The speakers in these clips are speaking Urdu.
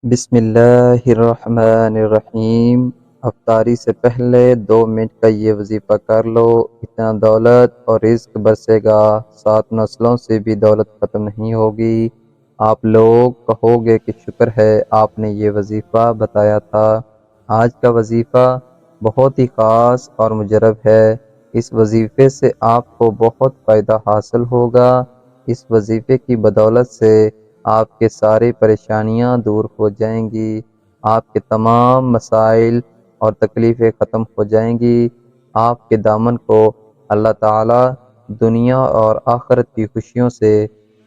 بسم اللہ الرحمن الرحیم۔ افطاری سے پہلے 2 منٹ کا یہ وظیفہ کر لو، اتنا دولت اور رزق برسے گا، 7 نسلوں سے بھی دولت ختم نہیں ہوگی۔ آپ لوگ کہو گے کہ شکر ہے آپ نے یہ وظیفہ بتایا تھا۔ آج کا وظیفہ بہت ہی خاص اور مجرب ہے۔ اس وظیفے سے آپ کو بہت فائدہ حاصل ہوگا۔ اس وظیفے کی بدولت سے آپ کے سارے پریشانیاں دور ہو جائیں گی، آپ کے تمام مسائل اور تکلیفیں ختم ہو جائیں گی۔ آپ کے دامن کو اللہ تعالی دنیا اور آخرت کی خوشیوں سے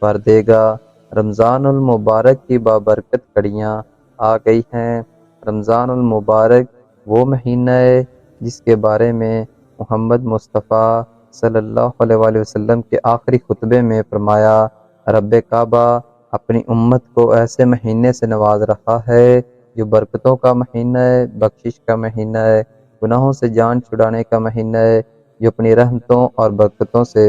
بھر دے گا۔ رمضان المبارک کی بابرکت گھڑیاں آ گئی ہیں۔ رمضان المبارک وہ مہینہ ہے جس کے بارے میں محمد مصطفیٰ صلی اللہ علیہ وآلہ وسلم کے آخری خطبے میں فرمایا، رب کعبہ اپنی امت کو ایسے مہینے سے نواز رہا ہے جو برکتوں کا مہینہ ہے، بخشش کا مہینہ ہے، گناہوں سے جان چھڑانے کا مہینہ ہے، جو اپنی رحمتوں اور برکتوں سے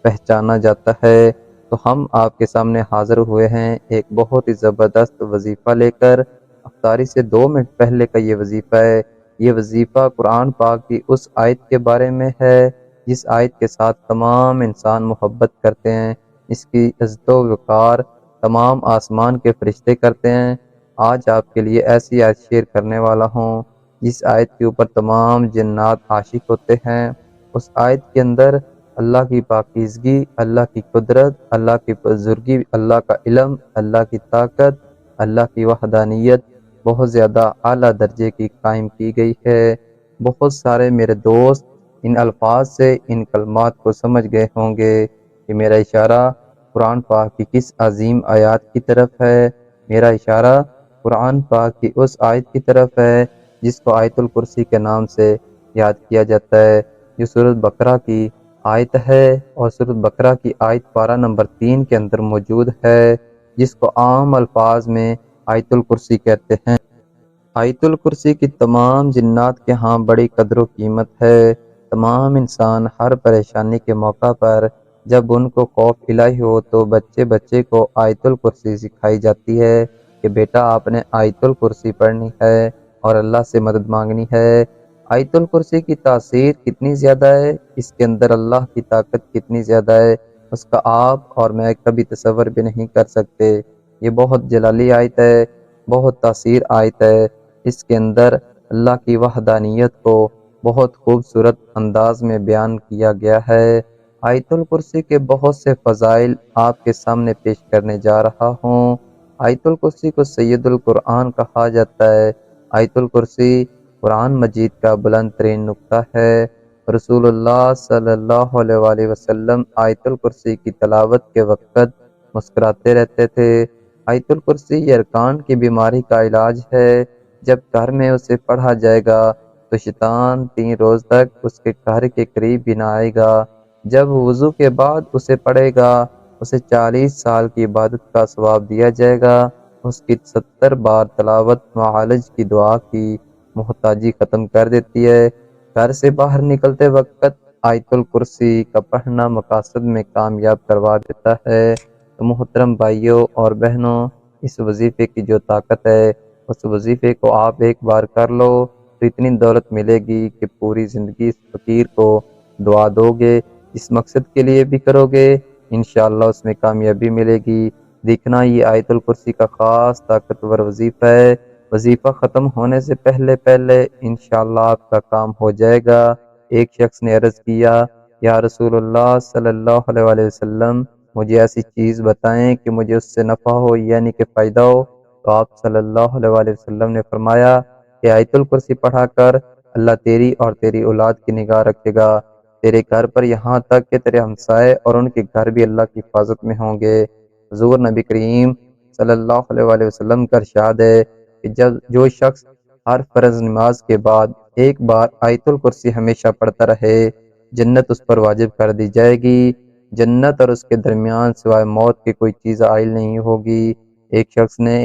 پہچانا جاتا ہے۔ تو ہم آپ کے سامنے حاضر ہوئے ہیں ایک بہت ہی زبردست وظیفہ لے کر۔ افطاری سے 2 منٹ پہلے کا یہ وظیفہ ہے۔ یہ وظیفہ قرآن پاک کی اس آیت کے بارے میں ہے جس آیت کے ساتھ تمام انسان محبت کرتے ہیں، اس کی عزت و وقار تمام آسمان کے فرشتے کرتے ہیں۔ آج آپ کے لیے ایسی آیت شیئر کرنے والا ہوں جس آیت کے اوپر تمام جنات عاشق ہوتے ہیں۔ اس آیت کے اندر اللہ کی پاکیزگی، اللہ کی قدرت، اللہ کی بزرگی، اللہ کا علم، اللہ کی طاقت، اللہ کی وحدانیت بہت زیادہ اعلیٰ درجے کی قائم کی گئی ہے۔ بہت سارے میرے دوست ان الفاظ سے ان کلمات کو سمجھ گئے ہوں گے کہ میرا اشارہ قرآن پاک کی کس عظیم آیات کی طرف ہے۔ میرا اشارہ قرآن پاک کی اس آیت کی طرف ہے جس کو آیت الکرسی کے نام سے یاد کیا جاتا ہے، جو سورۃ بقرہ کی آیت ہے اور سورۃ بقرہ کی آیت پارہ نمبر 3 کے اندر موجود ہے، جس کو عام الفاظ میں آیت الکرسی کہتے ہیں۔ آیت الکرسی کی تمام جنات کے ہاں بڑی قدر و قیمت ہے۔ تمام انسان ہر پریشانی کے موقع پر جب ان کو خوف الہی ہو تو بچے بچے کو آیت الکرسی سکھائی جاتی ہے کہ بیٹا آپ نے آیت الکرسی پڑھنی ہے اور اللہ سے مدد مانگنی ہے۔ آیت الکرسی کی تاثیر کتنی زیادہ ہے، اس کے اندر اللہ کی طاقت کتنی زیادہ ہے، اس کا آپ اور میں کبھی تصور بھی نہیں کر سکتے۔ یہ بہت جلالی آیت ہے، بہت تاثیر آیت ہے۔ اس کے اندر اللہ کی وحدانیت کو بہت خوبصورت انداز میں بیان کیا گیا ہے۔ آیت الکرسی کے بہت سے فضائل آپ کے سامنے پیش کرنے جا رہا ہوں۔ آیت الکرسی کو سید القرآن کہا جاتا ہے۔ آیت الکرسی قرآن مجید کا بلند ترین نقطہ ہے۔ رسول اللہ صلی اللہ علیہ وآلہ وسلم آیت الکرسی کی تلاوت کے وقت مسکراتے رہتے تھے۔ آیت الکرسی یہ ارکان کی بیماری کا علاج ہے۔ جب گھر میں اسے پڑھا جائے گا تو شیطان 3 روز تک اس کے گھر کے قریب بھی نہ آئے گا۔ جب وضو کے بعد اسے پڑھے گا اسے 40 سال کی عبادت کا ثواب دیا جائے گا۔ اس کی 70 بار تلاوت معالج کی دعا کی محتاجی ختم کر دیتی ہے۔ گھر سے باہر نکلتے وقت آیت الکرسی کا پڑھنا مقاصد میں کامیاب کروا دیتا ہے۔ تو محترم بھائیوں اور بہنوں، اس وظیفے کی جو طاقت ہے، اس وظیفے کو آپ ایک بار کر لو تو اتنی دولت ملے گی کہ پوری زندگی اس فقیر کو دعا دو گے، اس مقصد کے لیے بھی کرو گے، انشاءاللہ اس میں کامیابی ملے گی۔ دیکھنا یہ آیت الکرسی کا خاص طاقتور وظیفہ ہے۔ وظیفہ ختم ہونے سے پہلے پہلے انشاءاللہ آپ کا کام ہو جائے گا۔ ایک شخص نے عرض کیا، یا رسول اللہ صلی اللہ علیہ وآلہ وسلم، مجھے ایسی چیز بتائیں کہ مجھے اس سے نفع ہو یعنی کہ فائدہ ہو۔ تو آپ صلی اللہ علیہ وآلہ وسلم نے فرمایا کہ آیت الکرسی پڑھا کر اللہ تیری اور تیری اولاد کی نگاہ رکھے گا، تیرے گھر پر یہاں تک کہ تیرے ہمسائے اور ان کے گھر بھی اللہ کی حفاظت میں ہوں گے۔ حضور نبی کریم صلی اللہ علیہ وآلہ وسلم کا ارشاد ہے کہ جو شخص ہر فرض نماز کے بعد ایک بار آیت الکرسی ہمیشہ پڑھتا رہے، جنت اس پر واجب کر دی جائے گی۔ جنت اور اس کے درمیان سوائے موت کے کوئی چیز عائل نہیں ہوگی۔ ایک شخص نے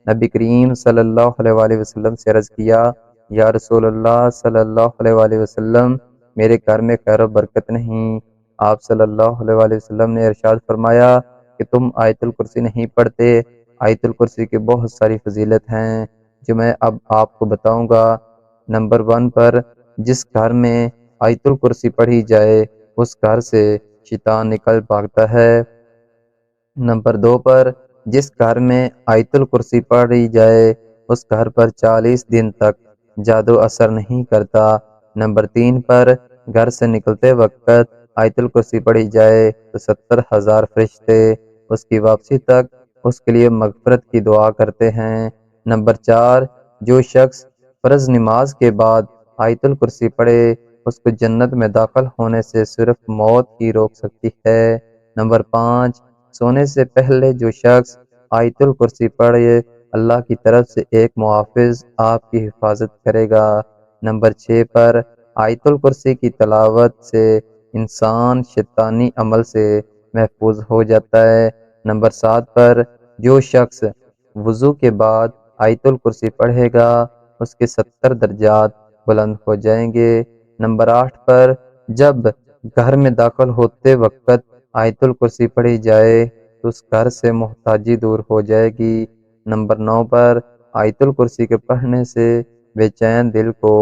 نبی کریم صلی اللہ علیہ وآلہ وسلم سے عرض کیا، یا رسول اللہ صلی اللہ علیہ وآلہ وسلم، میرے گھر میں خیر و برکت نہیں۔ آپ صلی اللہ علیہ وآلہ وسلم نے ارشاد فرمایا کہ تم آیت الکرسی نہیں پڑھتے، آیت الکرسی کی بہت ساری فضیلت ہیں جو میں اب آپ کو بتاؤں گا۔ نمبر 1 پر جس گھر میں آیت الکرسی پڑھی جائے اس گھر سے شیطان نکل بھاگتا ہے۔ نمبر 2 پر جس گھر میں آیت الکرسی پڑھی جائے اس گھر پر 40 دن تک جادو اثر نہیں کرتا۔ نمبر 3 پر گھر سے نکلتے وقت آیت الکرسی پڑھی جائے تو 70,000 فرشتے اس کی واپسی تک اس کے لیے مغفرت کی دعا کرتے ہیں۔ نمبر 4 جو شخص فرض نماز کے بعد آیت الکرسی پڑھے اس کو جنت میں داخل ہونے سے صرف موت ہی روک سکتی ہے۔ نمبر 5 سونے سے پہلے جو شخص آیت الکرسی پڑھے اللہ کی طرف سے ایک محافظ آپ کی حفاظت کرے گا۔ نمبر 6 پر آیت الکرسی کی تلاوت سے انسان شیطانی عمل سے محفوظ ہو جاتا ہے۔ نمبر 7 پر جو شخص وضو کے بعد آیت الکرسی پڑھے گا اس کے 70 درجات بلند ہو جائیں گے۔ نمبر 8 پر جب گھر میں داخل ہوتے وقت آیت الکرسی پڑھی جائے تو اس گھر سے محتاجی دور ہو جائے گی۔ نمبر 9 پر آیت الکرسی کے پڑھنے سے بے چین دل کو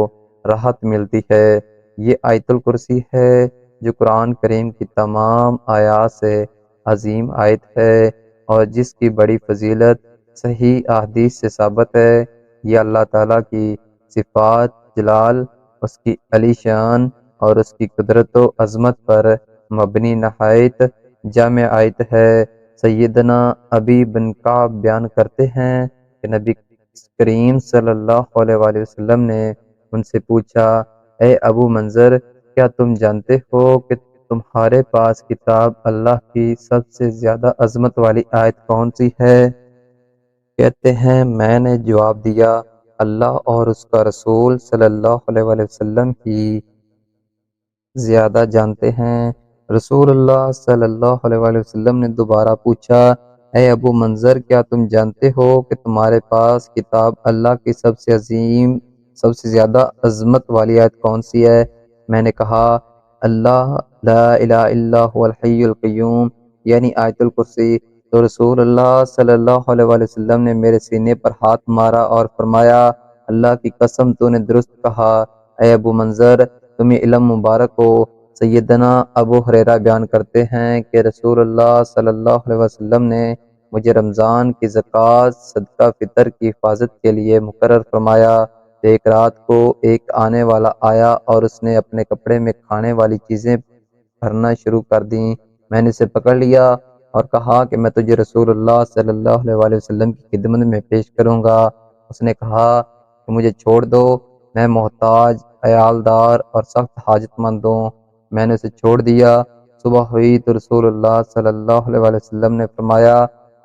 راحت ملتی ہے۔ یہ آیت الکرسی ہے جو قرآن کریم کی تمام آیات سے عظیم آیت ہے اور جس کی بڑی فضیلت صحیح احادیث سے ثابت ہے۔ یہ اللہ تعالیٰ کی صفات جلال، اس کی علی شان اور اس کی قدرت و عظمت پر مبنی نہایت جامع آیت ہے۔ سیدنا ابی بن کعب بیان کرتے ہیں کہ نبی کریم صلی اللہ علیہ وآلہ وسلم نے ان سے پوچھا، اے ابو منظر، کیا تم جانتے ہو کہ تمہارے پاس کتاب اللہ کی سب سے زیادہ عظمت والی آیت کون سی ہے؟ کہتے ہیں میں نے جواب دیا، اللہ اور اس کا رسول صلی اللہ علیہ وآلہ وسلم ہی زیادہ جانتے ہیں۔ رسول اللہ صلی اللہ علیہ وآلہ وسلم نے دوبارہ پوچھا، اے ابو منظر، کیا تم جانتے ہو کہ تمہارے پاس کتاب اللہ کی سب سے عظیم، سب سے زیادہ عظمت والی آیت کون سی ہے؟ میں نے کہا، اللہ لا الہ الا هو الحی القیوم، یعنی آیت الکرسی۔ تو رسول اللہ صلی اللہ علیہ وآلہ وسلم نے میرے سینے پر ہاتھ مارا اور فرمایا، اللہ کی قسم تو نے درست کہا۔ اے ابو منظر، تمہیں علم مبارک ہو۔ سیدنا ابو ہریرہ بیان کرتے ہیں کہ رسول اللہ صلی اللہ علیہ وسلم نے مجھے رمضان کی زکوٰۃ صدقہ فطر کی حفاظت کے لیے مقرر فرمایا۔ ایک رات کو ایک آنے والا آیا اور اس نے اپنے کپڑے میں کھانے والی چیزیں بھرنا شروع کر دیں۔ میں نے اسے پکڑ لیا اور کہا کہ میں تجھے رسول اللہ صلی اللہ علیہ وآلہ وسلم کی خدمت میں پیش کروں گا۔ اس نے کہا کہ مجھے چھوڑ دو، میں محتاج، عیالدار اور سخت حاجت مند ہوں۔ میں نے اسے چھوڑ دیا۔ صبح ہوئی تو رسول اللہ صلی اللہ علیہ وآلہ وسلم نے فرمایا،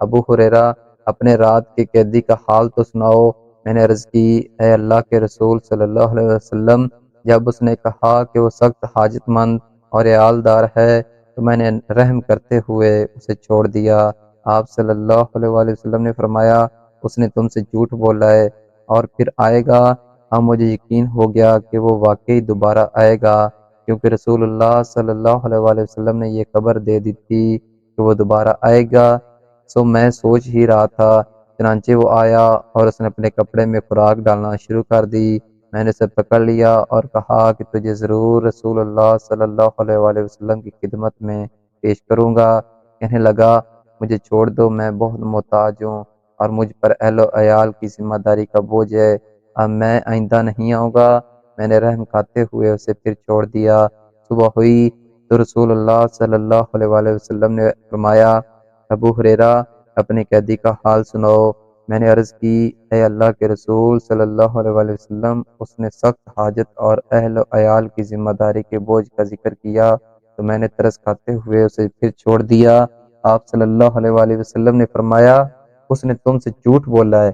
ابو ہریرہ، اپنے رات کے قیدی کا حال تو سناؤ۔ میں نے عرض کی، اے اللہ کے رسول صلی اللہ علیہ وسلم، جب اس نے کہا کہ وہ سخت حاجت مند اور عیالدار ہے تو میں نے رحم کرتے ہوئے اسے چھوڑ دیا۔ آپ صلی اللہ علیہ وآلہ وسلم نے فرمایا، اس نے تم سے جھوٹ بولا ہے اور پھر آئے گا۔ اب مجھے یقین ہو گیا کہ وہ واقعی دوبارہ آئے گا، کیونکہ رسول اللہ صلی اللہ علیہ وآلہ وسلم نے یہ خبر دے دی تھی کہ وہ دوبارہ آئے گا۔ سو میں سوچ ہی رہا تھا، چنانچہ وہ آیا اور اس نے اپنے کپڑے میں خوراک ڈالنا شروع کر دی۔ میں نے اسے پکڑ لیا اور کہا کہ تجھے ضرور رسول اللہ صلی اللہ علیہ وآلہ وسلم کی خدمت میں پیش کروں گا۔ کہنے لگا، مجھے چھوڑ دو، میں بہت محتاج ہوں اور مجھ پر اہل و عیال کی ذمہ داری کا بوجھ ہے۔ اب میں آئندہ نہیں آؤں گا۔ میں نے رحم کھاتے ہوئے اسے پھر چھوڑ دیا۔ صبح ہوئی تو رسول اللہ صلی اللہ علیہ وآلہ وسلم نے فرمایا، ابو ہریرہ، اپنے قیدی کا حال سناؤ۔ میں نے عرض کی، اے اللہ کے رسول صلی اللہ علیہ وآلہ وسلم، اس نے سخت حاجت اور اہل و عیال کی ذمہ داری کے بوجھ کا ذکر کیا تو میں نے ترس کھاتے ہوئے اسے پھر چھوڑ دیا۔ آپ صلی اللہ علیہ وآلہ وسلم نے فرمایا، اس نے تم سے جھوٹ بولا ہے،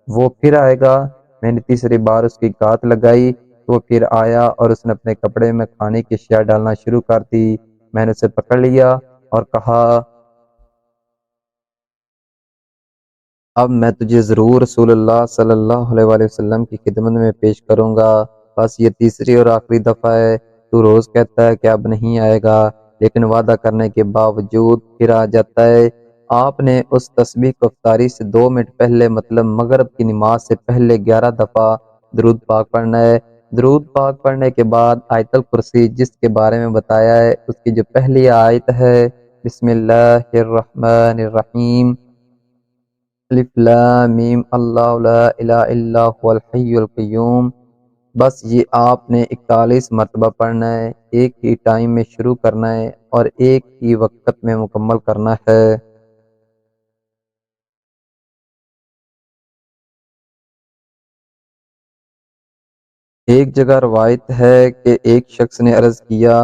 وہ پھر آئے گا۔ میں نے تیسری بار اس کی گات لگائی تو وہ پھر آیا اور اس نے اپنے کپڑے میں کھانے کی اشیاء ڈالنا شروع کر دی۔ میں نے اسے پکڑ لیا اور کہا، اب میں تجھے ضرور رسول اللہ صلی اللہ علیہ وآلہ وسلم کی خدمت میں پیش کروں گا۔ بس یہ تیسری اور آخری دفعہ ہے۔ تو روز کہتا ہے کہ اب نہیں آئے گا، لیکن وعدہ کرنے کے باوجود پھر آ جاتا ہے۔ آپ نے اس تسبیح کو افطاری سے 2 منٹ پہلے مطلب مغرب کی نماز سے پہلے 11 دفعہ درود پاک پڑھنا ہے۔ درود پاک پڑھنے کے بعد آیت الکرسی جس کے بارے میں بتایا ہے اس کی جو پہلی آیت ہے بسم اللہ الرحمن الرحیم الف لام میم اللہ لا الہ الا هو الحی القیوم، بس یہ آپ نے 41 مرتبہ پڑھنا ہے، ایک ہی ٹائم میں شروع کرنا ہے اور ایک ہی وقت میں مکمل کرنا ہے۔ ایک جگہ روایت ہے کہ ایک شخص نے عرض کیا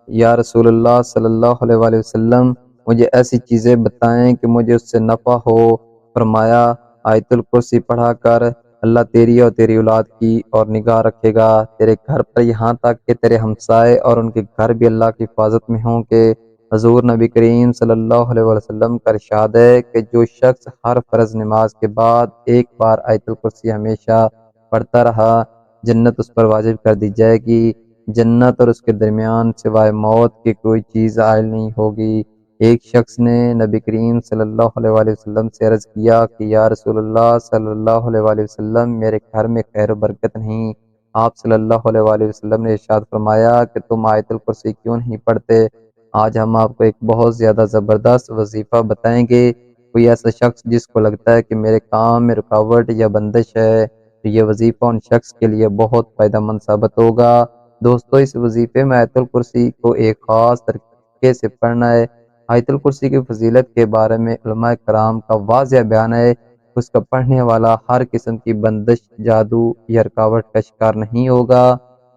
یا رسول اللہ صلی اللہ علیہ وآلہ وسلم، مجھے ایسی چیزیں بتائیں کہ مجھے اس سے نفع ہو۔ فرمایا آیت الکرسی پڑھا کر اللہ تیری اور تیری اولاد کی اور نگاہ رکھے گا، تیرے گھر پر یہاں تک کہ تیرے ہمسائے اور ان کے گھر بھی اللہ کی حفاظت میں ہوں کہ حضور نبی کریم صلی اللہ علیہ وسلم کا ارشاد ہے کہ جو شخص ہر فرض نماز کے بعد ایک بار آیت الکرسی ہمیشہ پڑھتا رہا، جنت اس پر واجب کر دی جائے گی، جنت اور اس کے درمیان سوائے موت کی کوئی چیز عائل نہیں ہوگی۔ ایک شخص نے نبی کریم صلی اللہ علیہ وآلہ وسلم سے عرض کیا کہ یا رسول اللہ صلی اللہ علیہ وآلہ وسلم، میرے گھر میں خیر و برکت نہیں۔ آپ صلی اللہ علیہ وآلہ وسلم نے ارشاد فرمایا کہ تم آیت الکرسی کیوں نہیں پڑھتے؟ آج ہم آپ کو ایک بہت زیادہ زبردست وظیفہ بتائیں گے۔ کوئی ایسا شخص جس کو لگتا ہے کہ میرے کام میں رکاوٹ یا بندش ہے تو یہ وظیفہ ان شخص کے لیے بہت فائدہ مند ثابت ہوگا۔ دوستو، اس وظیفے میں آیت الکرسی کو ایک خاص طریقے سے پڑھنا ہے۔ آیت الکرسی کی فضیلت کے بارے میں علماء کرام کا واضح بیان ہے، اس کا پڑھنے والا ہر قسم کی بندش، جادو یا رکاوٹ کا شکار نہیں ہوگا۔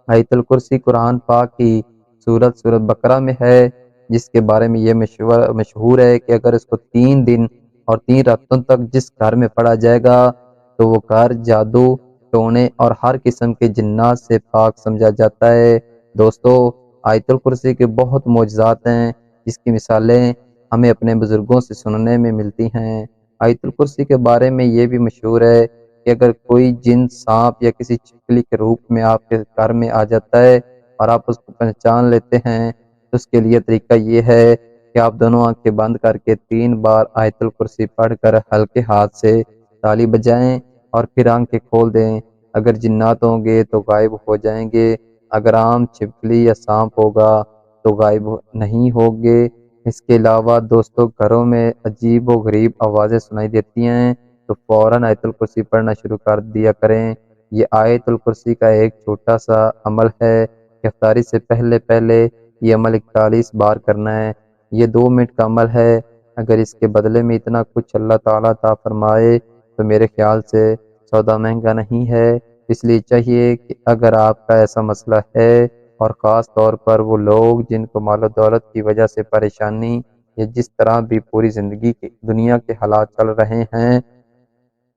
آیت الکرسی قرآن پاک کی سورت بقرہ میں ہے، جس کے بارے میں یہ مشہور ہے کہ اگر اس کو 3 دن اور 3 راتوں تک جس گھر میں پڑھا جائے گا تو وہ گھر جادو، ٹونے اور ہر قسم کے جنات سے پاک سمجھا جاتا ہے۔ دوستو، آیت الکرسی کے بہت معجزات ہیں جس کی مثالیں ہمیں اپنے بزرگوں سے سننے میں ملتی ہیں۔ آیت الکرسی کے بارے میں یہ بھی مشہور ہے کہ اگر کوئی جن، سانپ یا کسی چھپکلی کے روپ میں آپ کے گھر میں آ جاتا ہے اور آپ اس کو پہچان لیتے ہیں تو اس کے لیے طریقہ یہ ہے کہ آپ دونوں آنکھیں بند کر کے 3 بار آیت الکرسی پڑھ کر ہلکے ہاتھ سے تالی بجائیں اور پھر آنکھیں کھول دیں۔ اگر جنات ہوں گے تو غائب ہو جائیں گے، اگر عام چھپکلی یا سانپ ہوگا تو غائب نہیں ہوگے۔ اس کے علاوہ دوستو، گھروں میں عجیب و غریب آوازیں سنائی دیتی ہیں تو فوراً آیت الکرسی پڑھنا شروع کر دیا کریں۔ یہ آیت الکرسی کا ایک چھوٹا سا عمل ہے کہ افطاری سے پہلے یہ عمل 41 بار کرنا ہے۔ یہ 2 منٹ کا عمل ہے، اگر اس کے بدلے میں اتنا کچھ اللہ تعالیٰ عطا فرمائے تو میرے خیال سے سودا مہنگا نہیں ہے۔ اس لیے چاہیے کہ اگر آپ کا ایسا مسئلہ ہے اور خاص طور پر وہ لوگ جن کو مال و دولت کی وجہ سے پریشانی یا جس طرح بھی پوری زندگی کی دنیا کے حالات چل رہے ہیں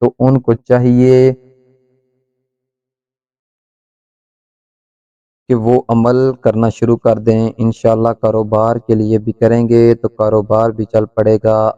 تو ان کو چاہیے کہ وہ عمل کرنا شروع کر دیں۔ انشاءاللہ کاروبار کے لیے بھی کریں گے تو کاروبار بھی چل پڑے گا،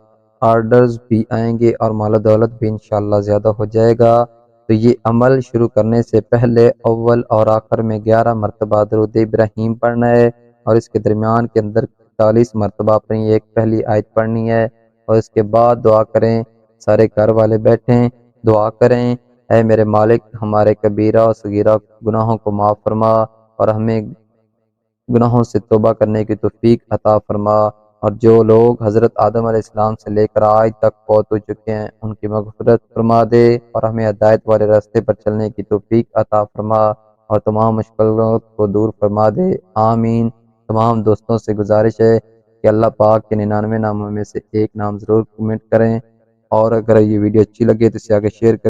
آرڈرز بھی آئیں گے اور مال و دولت بھی انشاءاللہ زیادہ ہو جائے گا۔ تو یہ عمل شروع کرنے سے پہلے اول اور آخر میں 11 مرتبہ درود ابراہیم پڑھنا ہے اور اس کے درمیان کے اندر 41 مرتبہ اپنی ایک پہلی آیت پڑھنی ہے اور اس کے بعد دعا کریں۔ سارے گھر والے بیٹھیں، دعا کریں، اے میرے مالک، ہمارے کبیرہ اور صغیرہ گناہوں کو معاف فرما اور ہمیں گناہوں سے توبہ کرنے کی توفیق عطا فرما، اور جو لوگ حضرت آدم علیہ السلام سے لے کر آج تک فوت ہو چکے ہیں ان کی مغفرت فرما دے اور ہمیں ہدایت والے راستے پر چلنے کی توفیق عطا فرما اور تمام مشکلات کو دور فرما دے، آمین۔ تمام دوستوں سے گزارش ہے کہ اللہ پاک کے 99 ناموں میں سے ایک نام ضرور کمنٹ کریں، اور اگر یہ ویڈیو اچھی لگے تو اسے آگے شیئر کریں۔